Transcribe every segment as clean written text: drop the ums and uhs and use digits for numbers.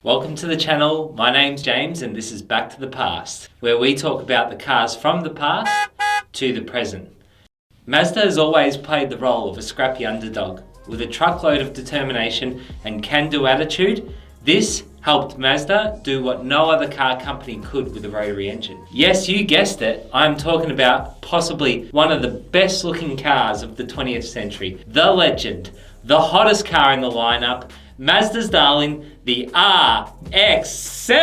Welcome to the channel. My name's James and this is Back to the Past, where we talk about the cars from the past to the present. Mazda has always played the role of a scrappy underdog. With a truckload of determination and can-do attitude, this helped Mazda do what no other car company could with a rotary engine. Yes, you guessed it, I'm talking about possibly one of the best looking cars of the 20th century. The legend, the hottest car in the lineup, Mazda's darling, the RX-7!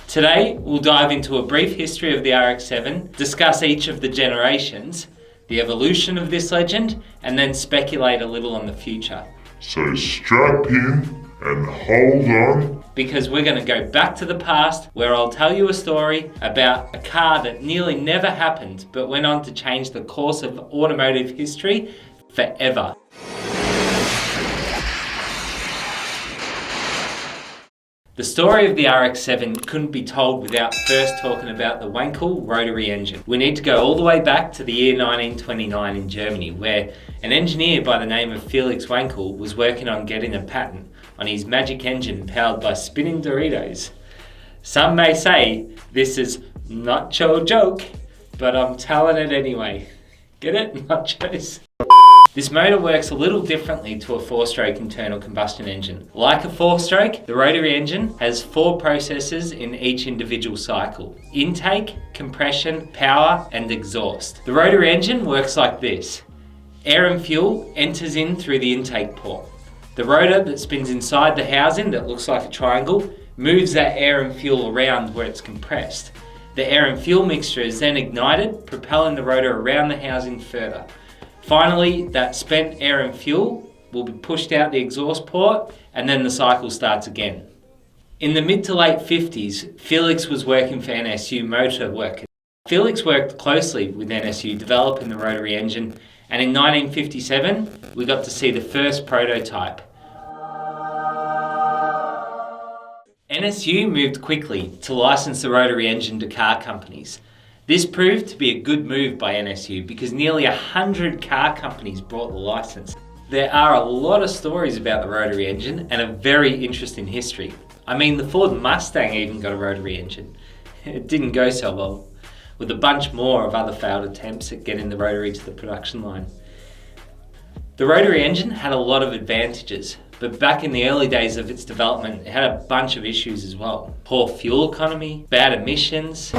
Today, we'll dive into a brief history of the RX-7, discuss each of the generations, the evolution of this legend, and then speculate a little on the future. So strap in and hold on, because we're going to go back to the past where I'll tell you a story about a car that nearly never happened but went on to change the course of automotive history forever. The story of the RX-7 couldn't be told without first talking about the Wankel rotary engine. We need to go all the way back to the year 1929 in Germany, where an engineer by the name of Felix Wankel was working on getting a patent on his magic engine powered by spinning Doritos. Some may say this is not your joke, but I'm telling it anyway. Get it? Nachos. This motor works a little differently to a 4-stroke internal combustion engine. Like a 4-stroke, the rotary engine has 4 processes in each individual cycle: intake, compression, power, and exhaust. The rotary engine works like this. Air and fuel enters in through the intake port. The rotor that spins inside the housing that looks like a triangle moves that air and fuel around where it's compressed. The air and fuel mixture is then ignited, propelling the rotor around the housing further. Finally, that spent air and fuel will be pushed out the exhaust port, and then the cycle starts again. In the mid to late 50s, Felix was working for NSU Motor Workers. Felix worked closely with NSU developing the rotary engine, and in 1957, we got to see the first prototype. NSU moved quickly to license the rotary engine to car companies. This proved to be a good move by NSU because nearly 100 car companies bought the license. There are a lot of stories about the rotary engine and a very interesting history. I mean, the Ford Mustang even got a rotary engine. It didn't go so well, with a bunch more of other failed attempts at getting the rotary to the production line. The rotary engine had a lot of advantages, but back in the early days of its development, it had a bunch of issues as well. Poor fuel economy, bad emissions.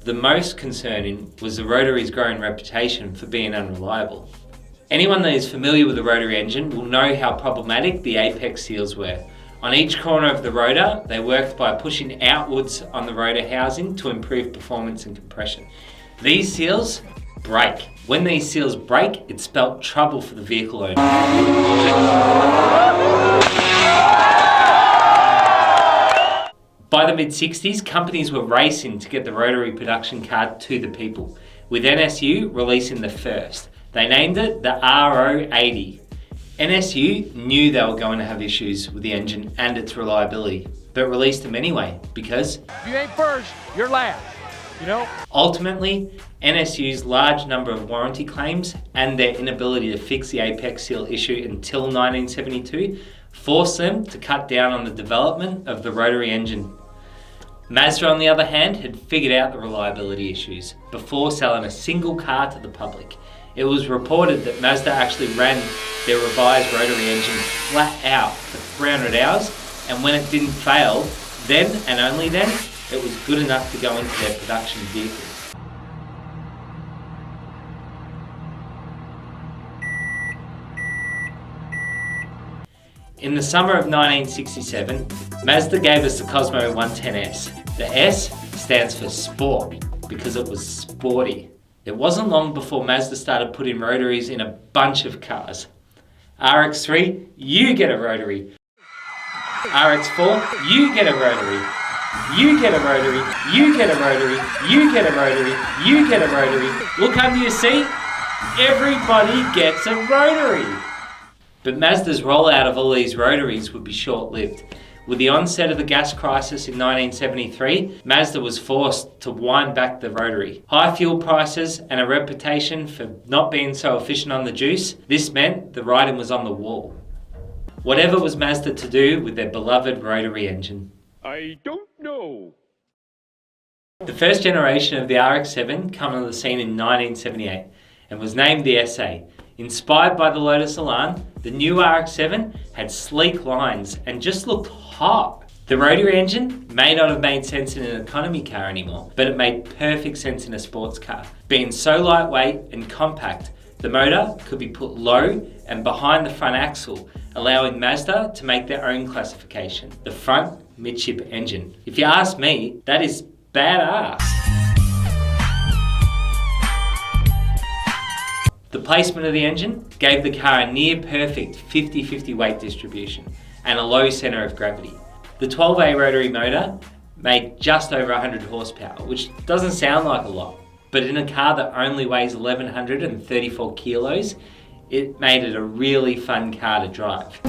The most concerning was the rotary's growing reputation for being unreliable. Anyone that is familiar with the rotary engine will know how problematic the apex seals were. On each corner of the rotor, they worked by pushing outwards on the rotor housing to improve performance and compression. These seals break. When these seals break, it spelt trouble for the vehicle owner. By the mid-60s, companies were racing to get the rotary production car to the people, with NSU releasing the first. They named it the RO80. NSU knew they were going to have issues with the engine and its reliability, but released them anyway because if you ain't first, you're last, you know? Ultimately, NSU's large number of warranty claims and their inability to fix the apex seal issue until 1972 forced them to cut down on the development of the rotary engine. Mazda, on the other hand, had figured out the reliability issues before selling a single car to the public. It was reported that Mazda actually ran their revised rotary engine flat out for 300 hours, and when it didn't fail, then and only then, it was good enough to go into their production vehicles. In the summer of 1967, Mazda gave us the Cosmo 110S. The S stands for sport because it was sporty. It wasn't long before Mazda started putting rotaries in a bunch of cars. RX3, you get a rotary. RX4, you get a rotary. You get a rotary, you get a rotary, you get a rotary, you get a rotary. Look under your seat, everybody gets a rotary. But Mazda's rollout of all these rotaries would be short-lived. With the onset of the gas crisis in 1973, Mazda was forced to wind back the rotary. High fuel prices and a reputation for not being so efficient on the juice, this meant the writing was on the wall. Whatever was Mazda to do with their beloved rotary engine? I don't know. The first generation of the RX-7 came on the scene in 1978 and was named the SA. Inspired by the Lotus Elan, the new RX-7 had sleek lines and just looked hot. The rotary engine may not have made sense in an economy car anymore, but it made perfect sense in a sports car. Being so lightweight and compact, the motor could be put low and behind the front axle, allowing Mazda to make their own classification, the front midship engine. If you ask me, that is badass. The placement of the engine gave the car a near perfect 50-50 weight distribution and a low centre of gravity. The 12A rotary motor made just over 100 horsepower, which doesn't sound like a lot, but in a car that only weighs 1,134 kilos, it made it a really fun car to drive.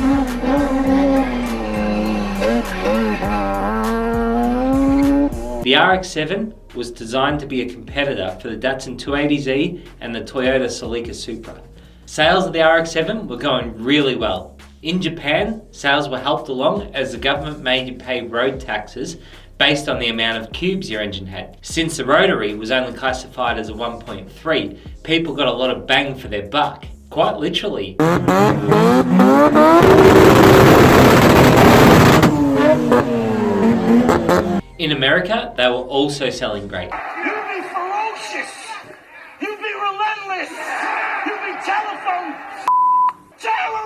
The RX-7 was designed to be a competitor for the Datsun 280Z and the Toyota Celica Supra. Sales of the RX-7 were going really well. In Japan, sales were helped along as the government made you pay road taxes based on the amount of cubes your engine had. Since the rotary was only classified as a 1.3, people got a lot of bang for their buck, quite literally. In America, they were also selling great. You'll be ferocious. You'll be relentless. You'll be telephone terrorist.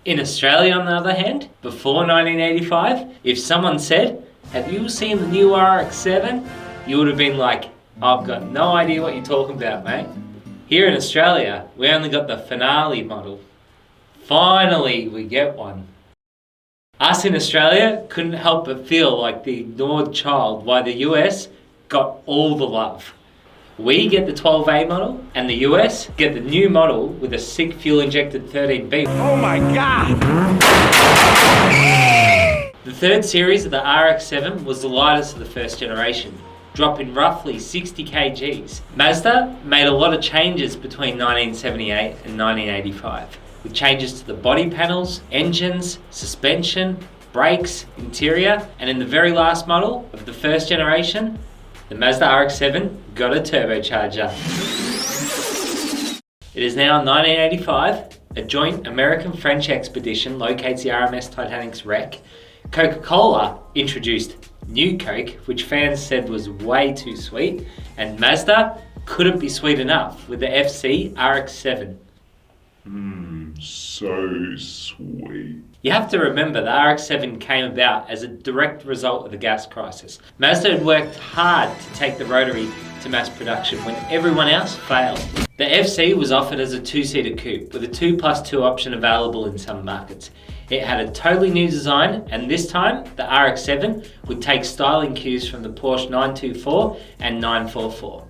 In Australia, on the other hand, before 1985, if someone said, "Have you seen the new RX-7?" you would have been like, "I've got no idea what you're talking about, mate." Here in Australia, we only got the finale model. Finally, we get one. Us in Australia couldn't help but feel like the ignored child while the US got all the love. We get the 12A model and the US get the new model with a sick fuel injected 13B. Oh my God! The third series of the RX-7 was the lightest of the first generation, dropping roughly 60 kgs. Mazda made a lot of changes between 1978 and 1985. With changes to the body panels, engines, suspension, brakes, interior, and in the very last model of the first generation, the Mazda RX-7 got a turbocharger. It is now 1985, a joint American-French expedition locates the RMS Titanic's wreck. Coca-Cola introduced New Coke, which fans said was way too sweet, and Mazda couldn't be sweet enough with the FC RX-7. So sweet. You have to remember the RX-7 came about as a direct result of the gas crisis. Mazda had worked hard to take the rotary to mass production when everyone else failed. The FC was offered as a two-seater coupe with a 2+2 option available in some markets. It had a totally new design, and this time the RX-7 would take styling cues from the Porsche 924 and 944.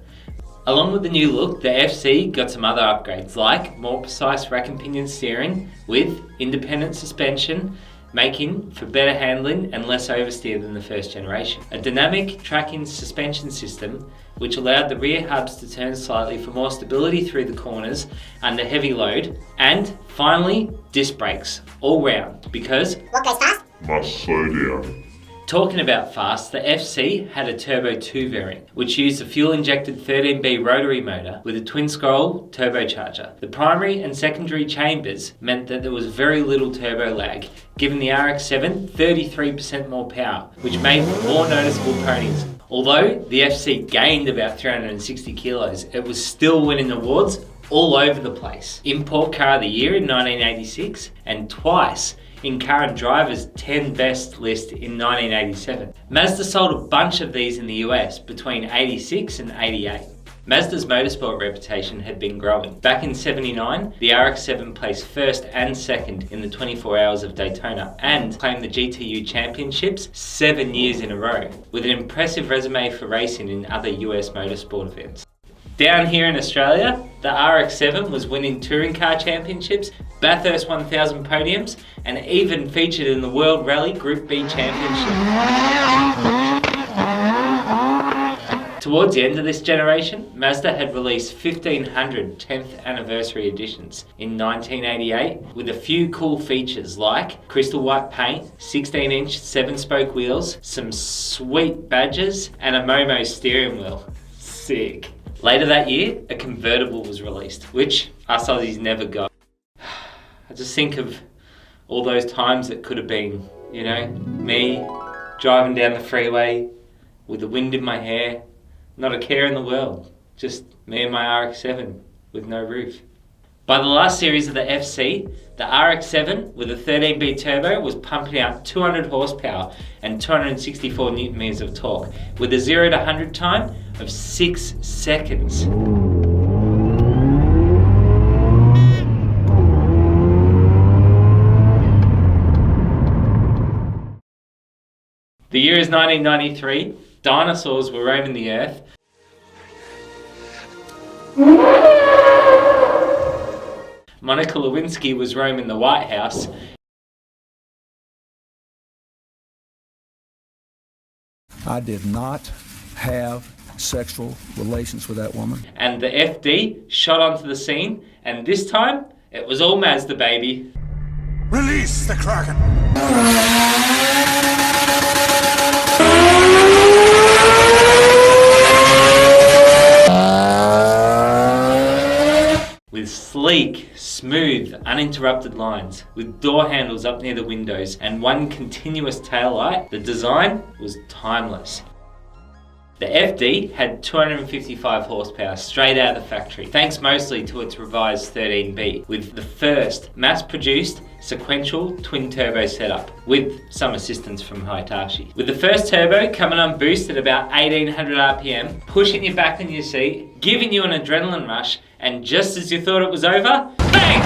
Along with the new look, the FC got some other upgrades like more precise rack and pinion steering with independent suspension, making for better handling and less oversteer than the first generation. A dynamic tracking suspension system which allowed the rear hubs to turn slightly for more stability through the corners under heavy load. And finally, disc brakes, all round, because what goes fast Must slow down. talking about fast, the FC had a Turbo 2 variant, which used a fuel-injected 13B rotary motor with a twin-scroll turbocharger. The primary and secondary chambers meant that there was very little turbo lag, giving the RX-7 33% more power, which made for more noticeable ponies. Although the FC gained about 360 kilos, it was still winning awards all over the place. Import Car of the Year in 1986, and twice in Car and Driver's 10 Best list in 1987. Mazda sold a bunch of these in the US between 86 and 88. Mazda's motorsport reputation had been growing. Back in '79, the RX-7 placed first and second in the 24 Hours of Daytona and claimed the GTU championships 7 years in a row, with an impressive resume for racing in other US motorsport events. Down here in Australia, the RX-7 was winning touring car championships Bathurst 1000 podiums, and even featured in the World Rally Group B Championship. Towards the end of this generation, Mazda had released 1500 10th anniversary editions in 1988 with a few cool features like crystal white paint, 16-inch 7-spoke wheels, some sweet badges, and a Momo steering wheel. Sick. Later that year, a convertible was released, which us Aussies never got. I just think of all those times it could have been, you know, me driving down the freeway with the wind in my hair, not a care in the world, just me and my RX-7 with no roof. By the last series of the FC, the RX-7 with a 13B turbo was pumping out 200 horsepower and 264 Newton meters of torque with a 0 to 100 time of 6 seconds. The year is 1993, dinosaurs were roaming the earth. Monica Lewinsky was roaming the White House. I did not have sexual relations with that woman. And the FD shot onto the scene, and this time, it was all Mazda, baby. Release the Kraken! With sleek, smooth, uninterrupted lines, with door handles up near the windows and one continuous taillight, the design was timeless. The FD had 255 horsepower straight out of the factory, thanks mostly to its revised 13B, with the first mass-produced sequential twin-turbo setup, with some assistance from Hitachi. With the first turbo coming on boost at about 1800 RPM, pushing you back in your seat, giving you an adrenaline rush, and just as you thought it was over, bang!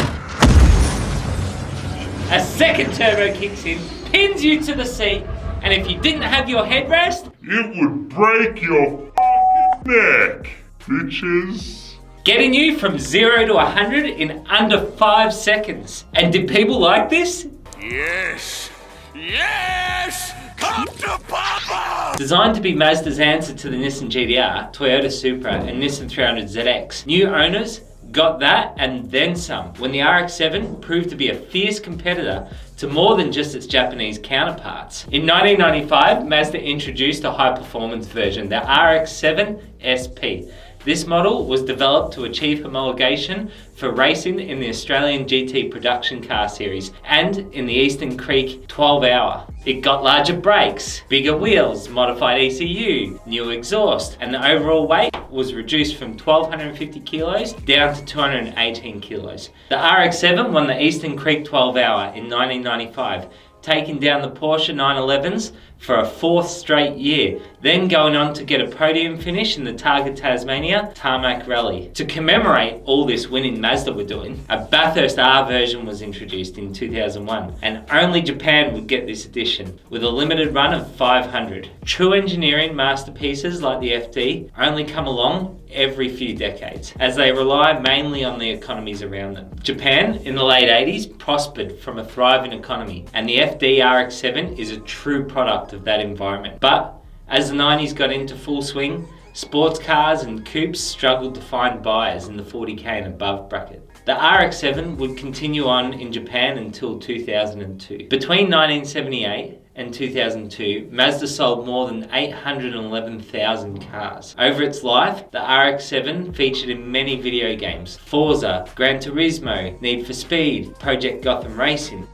A second turbo kicks in, pins you to the seat, and if you didn't have your headrest, It would break your f***ing neck, bitches. getting you from 0 to 100 in under 5 seconds. And did people like this? Yes! Yes! Come to Papa! Designed to be Mazda's answer to the Nissan GTR, Toyota Supra, and Nissan 300ZX, new owners got that and then some when the RX-7 proved to be a fierce competitor to more than just its Japanese counterparts. In 1995, Mazda introduced a high-performance version, the RX-7 SP. This model was developed to achieve homologation for racing in the Australian GT production car series and in the Eastern Creek 12-hour. It got larger brakes, bigger wheels, modified ECU, new exhaust, and the overall weight was reduced from 1,250 kilos down to 218 kilos. The RX-7 won the Eastern Creek 12-hour in 1995, taking down the Porsche 911s for a 4th straight year, then going on to get a podium finish in the Targa Tasmania Tarmac Rally. To commemorate all this winning Mazda were doing, a Bathurst R version was introduced in 2001, and only Japan would get this edition, with a limited run of 500. True engineering masterpieces like the FD only come along every few decades, as they rely mainly on the economies around them. Japan, in the late 80s, prospered from a thriving economy, and the FD RX-7 is a true product of that environment. But as the 90s got into full swing, sports cars and coupes struggled to find buyers in the 40k and above bracket. The RX-7 would continue on in Japan until 2002. Between 1978 and 2002, Mazda sold more than 811,000 cars. Over its life, the RX-7 featured in many video games: Forza, Gran Turismo, Need for Speed, Project Gotham Racing.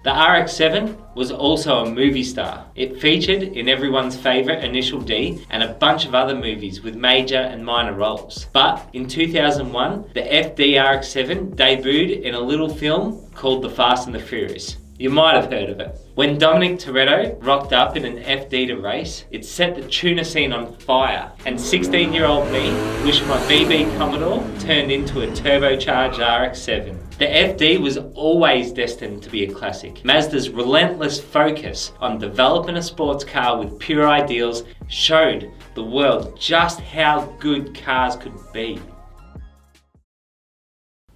The RX-7 was also a movie star. It featured in everyone's favourite Initial D and a bunch of other movies with major and minor roles. But in 2001, the FD RX-7 debuted in a little film called The Fast and the Furious. You might have heard of it. When Dominic Toretto rocked up in an FD to race, it set the tuna scene on fire, and 16-year-old me wished my BB Commodore turned into a turbocharged RX-7. The FD was always destined to be a classic. Mazda's relentless focus on developing a sports car with pure ideals showed the world just how good cars could be.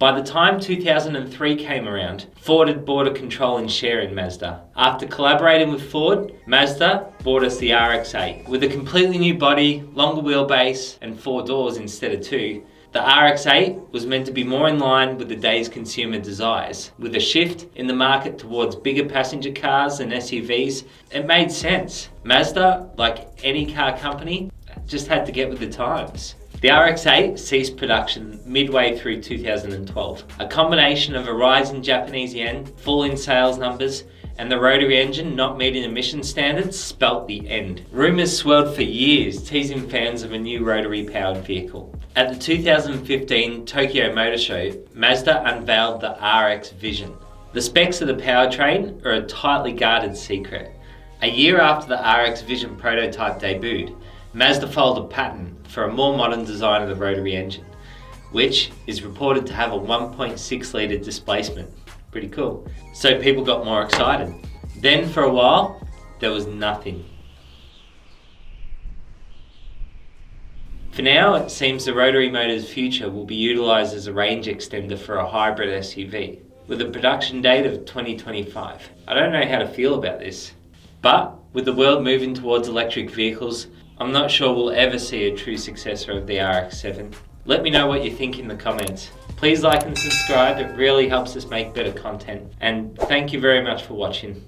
By the time 2003 came around, Ford had bought a controlling share in Mazda. After collaborating with Ford, Mazda bought us the RX-8. With a completely new body, longer wheelbase, and 4 doors instead of 2, the RX-8 was meant to be more in line with the day's consumer desires. With a shift in the market towards bigger passenger cars and SUVs, it made sense. Mazda, like any car company, just had to get with the times. The RX-8 ceased production midway through 2012. A combination of a rise in Japanese yen, falling sales numbers, and the rotary engine not meeting emission standards spelt the end. Rumours swirled for years, teasing fans of a new rotary-powered vehicle. At the 2015 Tokyo Motor Show, Mazda unveiled the RX Vision. The specs of the powertrain are a tightly guarded secret. A year after the RX Vision prototype debuted, Mazda filed a patent for a more modern design of the rotary engine, which is reported to have a 1.6 litre displacement. Pretty cool. So people got more excited. Then for a while, there was nothing. For now, it seems the rotary motor's future will be utilised as a range extender for a hybrid SUV, with a production date of 2025. I don't know how to feel about this, but with the world moving towards electric vehicles, I'm not sure we'll ever see a true successor of the RX-7. Let me know what you think in the comments. Please like and subscribe, it really helps us make better content. And thank you very much for watching.